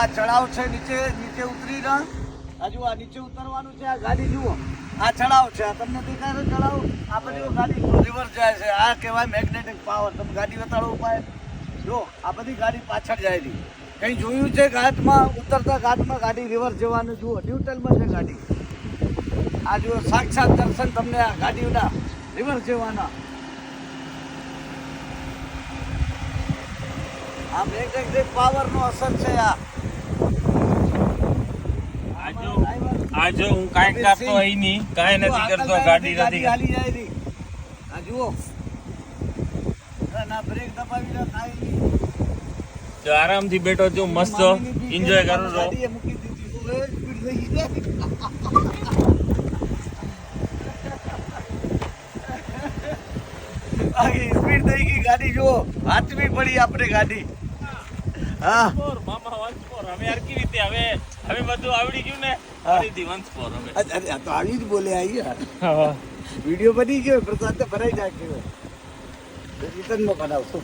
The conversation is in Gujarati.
આ ચડાવ છે, નીચે નીચે ઉતરી ના હજુ આ નીચે ઉતરવાનું છે. આ ગાડી જુઓ, આ ચડાવ છે, આ તમને દેખાય છે ચડાવ. આ બધી ગાડી રિવર્સ જાય છે. આ કહેવાય મેગ્નેટિક પાવર. તમે ગાડી બતાડો ઉપાય જો, આ બધી ગાડી પાછળ જાય છે. કંઈ જોયું છે ઘાટમાં ઉતરતા ઘાટમાં ગાડી રિવર્સ જવાનું? જુઓ, ન્યુટ્રલમાં છે ગાડી. આ જુઓ, સાક્ષાત દર્શન તમને આ ગાડીઓના રિવર્સ જવાના. આ મેગ્નેટિક પાવરનો અસર છે. આ જો હું કાંઈ કરતો અહીં નહીં, કાંઈ નથી કરતો, ગાડી નથી હાલી જાય રહી. આ જુઓ, ના બ્રેક દબાવી ના કાંઈ નહીં. જો આરામથી બેઠો છું, મસ્ત એન્જોય કરું છું. ગાડીએ મૂકી દીધી. ઓય, સ્પીડ થઈ ગઈ. આખી સ્પીડ થઈ ગઈ ગાડી. જુઓ, હાથવી પડી આપણે ગાડી. હા, મામા વંશ ફોર. હવે યાર કેવી રીતે હવે બધું આવડી ગયું ને, ફરીથી વંશ ફોર હવે. અરે આ તો આવી જ બોલે આવી યાર. વિડીયો બની ગયો, પ્રસાદ તો ભરાઈ જાય. રિટર્નમાં બનાવશું.